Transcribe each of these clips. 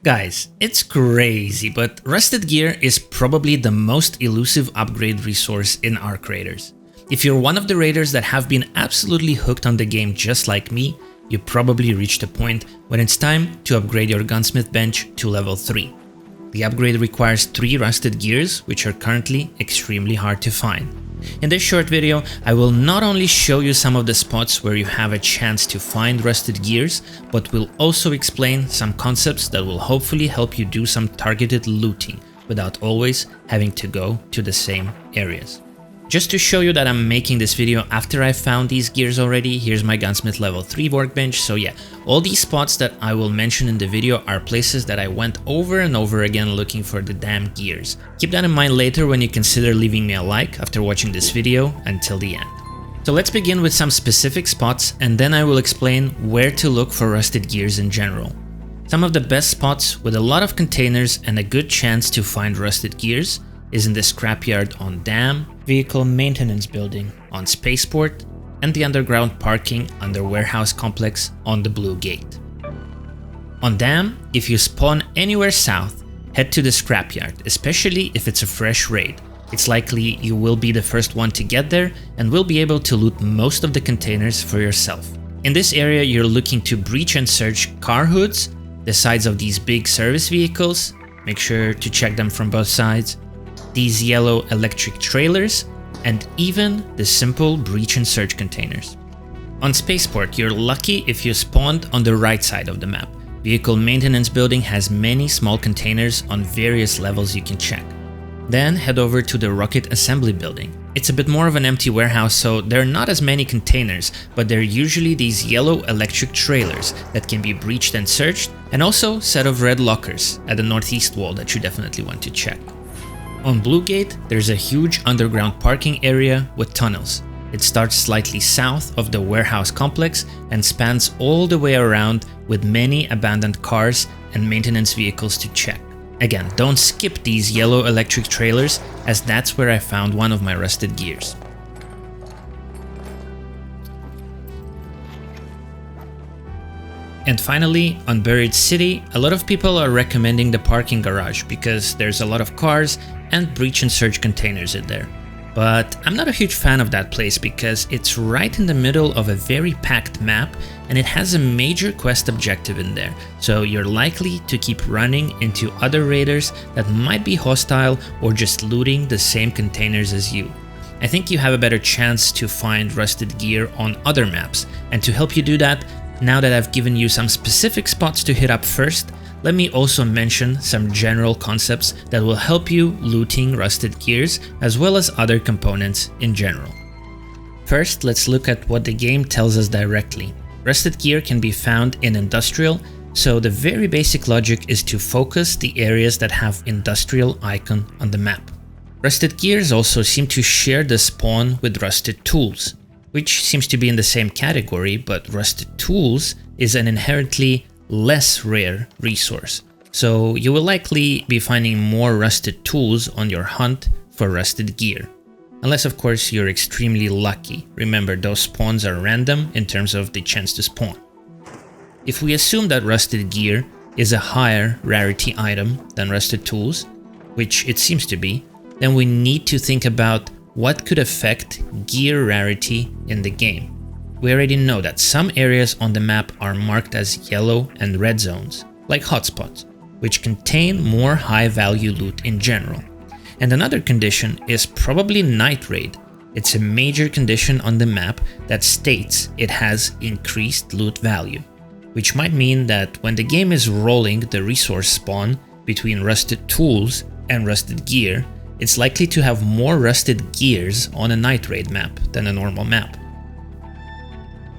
Guys, it's crazy, but rusted gear is probably the most elusive upgrade resource in Arc Raiders. If you're one of the raiders that have been absolutely hooked on the game just like me, you probably reached a point when it's time to upgrade your Gunsmith bench to level 3. The upgrade requires 3 rusted gears, which are currently extremely hard to find. In this short video, I will not only show you some of the spots where you have a chance to find rusted gears, but will also explain some concepts that will hopefully help you do some targeted looting without always having to go to the same areas. Just to show you that I'm making this video after I found these gears already, here's my Gunsmith level 3 workbench. So yeah, all these spots that I will mention in the video are places that I went over and over again looking for the damn gears. Keep that in mind later when you consider leaving me a like after watching this video until the end. So let's begin with some specific spots and then I will explain where to look for rusted gears in general. Some of the best spots with a lot of containers and a good chance to find rusted gears is in the scrapyard on Dam, Vehicle Maintenance Building on Spaceport, and the underground parking under Warehouse Complex on the Blue Gate. On Dam, if you spawn anywhere south, head to the scrapyard, especially if it's a fresh raid. It's likely you will be the first one to get there and will be able to loot most of the containers for yourself. In this area, you're looking to breach and search car hoods, the sides of these big service vehicles, make sure to check them from both sides, these yellow electric trailers, and even the simple breach and search containers. On Spaceport, you're lucky if you spawned on the right side of the map. Vehicle Maintenance Building has many small containers on various levels you can check. Then head over to the Rocket Assembly Building. It's a bit more of an empty warehouse, so there are not as many containers, but there are usually these yellow electric trailers that can be breached and searched, and also a set of red lockers at the northeast wall that you definitely want to check. On Blue Gate, there's a huge underground parking area with tunnels. It starts slightly south of the warehouse complex and spans all the way around with many abandoned cars and maintenance vehicles to check. Again, don't skip these yellow electric trailers, as that's where I found one of my rusted gears. And finally, on Buried City, a lot of people are recommending the parking garage because there's a lot of cars and breach and search containers in there. But I'm not a huge fan of that place because it's right in the middle of a very packed map and it has a major quest objective in there, so you're likely to keep running into other raiders that might be hostile or just looting the same containers as you. I think you have a better chance to find rusted gear on other maps, and to help you do that, now that I've given you some specific spots to hit up first, let me also mention some general concepts that will help you looting rusted gears as well as other components in general. First, let's look at what the game tells us directly. Rusted gear can be found in industrial, so the very basic logic is to focus the areas that have industrial icon on the map. Rusted gears also seem to share the spawn with rusted tools, which seems to be in the same category, but rusted tools is an inherently less rare resource. So you will likely be finding more rusted tools on your hunt for rusted gear. Unless of course you're extremely lucky. Remember, those spawns are random in terms of the chance to spawn. If we assume that rusted gear is a higher rarity item than rusted tools, which it seems to be, then we need to think about what could affect gear rarity in the game. We already know that some areas on the map are marked as yellow and red zones, like hotspots, which contain more high-value loot in general. And another condition is probably night raid. It's a major condition on the map that states it has increased loot value, which might mean that when the game is rolling the resource spawn between rusted tools and rusted gear, it's likely to have more rusted gears on a night raid map than a normal map.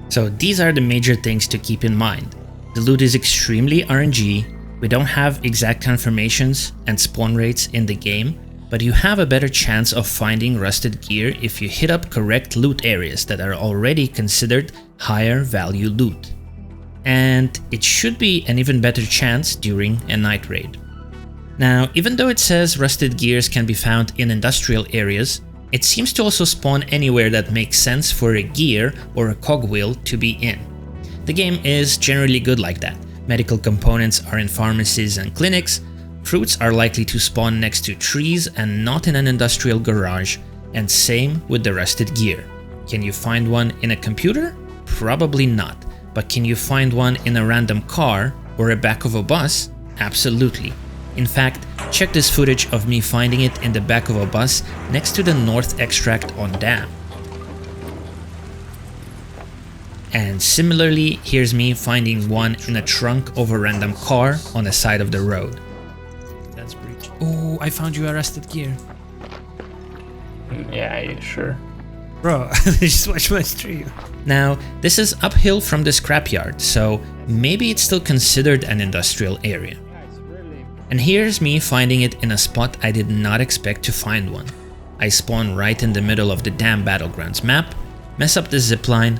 So these are the major things to keep in mind. The loot is extremely RNG, we don't have exact confirmations and spawn rates in the game, but you have a better chance of finding rusted gear if you hit up correct loot areas that are already considered higher value loot. And it should be an even better chance during a night raid. Now, even though it says rusted gears can be found in industrial areas, it seems to also spawn anywhere that makes sense for a gear or a cogwheel to be in. The game is generally good like that. medical components are in pharmacies and clinics, fruits are likely to spawn next to trees and not in an industrial garage, and same with the rusted gear. Can you find one in a computer? Probably not, but can you find one in a random car or a back of a bus? Absolutely. In fact, check this footage of me finding it in the back of a bus next to the North Extract on Dam. And similarly, here's me finding one in a trunk of a random car on the side of the road. That's breach. Oh, I found you a rusted gear. Yeah, sure. Bro, just watch my stream. Now, this is uphill from the scrapyard, so maybe it's still considered an industrial area. And here's me finding it in a spot I did not expect to find one. I spawn right in the middle of the damn Battlegrounds map, mess up the zipline,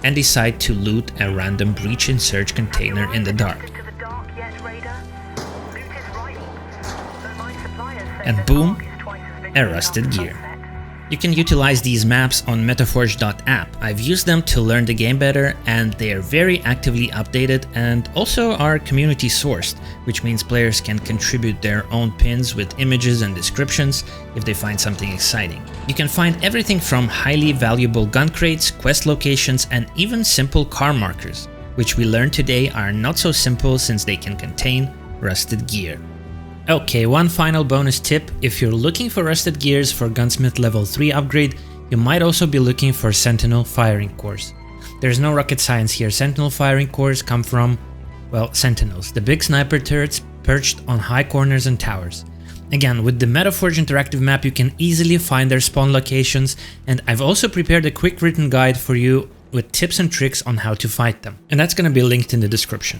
and decide to loot a random breach in search container in the dark. And boom, a rusted gear. You can utilize these maps on Metaforge.app. I've used them to learn the game better, and they are very actively updated and also are community sourced, which means players can contribute their own pins with images and descriptions if they find something exciting. You can find everything from highly valuable gun crates, quest locations, and even simple car markers, which we learned today are not so simple since they can contain rusted gear. Okay, one final bonus tip: if you're looking for rusted gears for Gunsmith level 3 upgrade, you might also be looking for Sentinel firing cores. There's no rocket science here. Sentinel firing cores come from, well, Sentinels, the big sniper turrets perched on high corners and towers. Again, with the Metaforge interactive map you can easily find their spawn locations, and I've also prepared a quick written guide for you with tips and tricks on how to fight them, and that's gonna be linked in the description.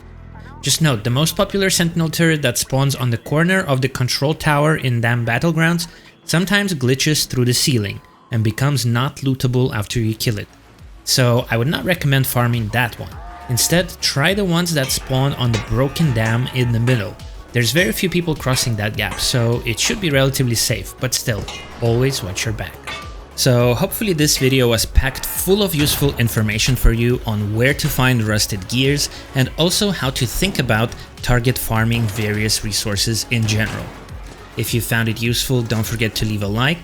Just note, the most popular Sentinel turret that spawns on the corner of the control tower in Dam Battlegrounds sometimes glitches through the ceiling and becomes not lootable after you kill it. So I would not recommend farming that one. Instead, try the ones that spawn on the broken dam in the middle. There's very few people crossing that gap, so it should be relatively safe, but still, always watch your back. So hopefully this video was packed full of useful information for you on where to find rusted gears and also how to think about target farming various resources in general. If you found it useful, don't forget to leave a like,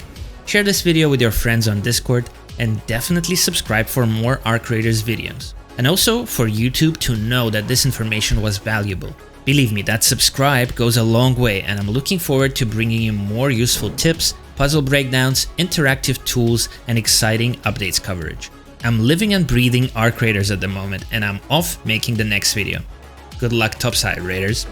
share this video with your friends on Discord, and definitely subscribe for more Arc Raiders videos. And also for YouTube to know that this information was valuable. Believe me, that subscribe goes a long way, and I'm looking forward to bringing you more useful tips, puzzle breakdowns, interactive tools, and exciting updates coverage. I'm living and breathing Arc Raiders at the moment, and I'm off making the next video. Good luck topside, Raiders!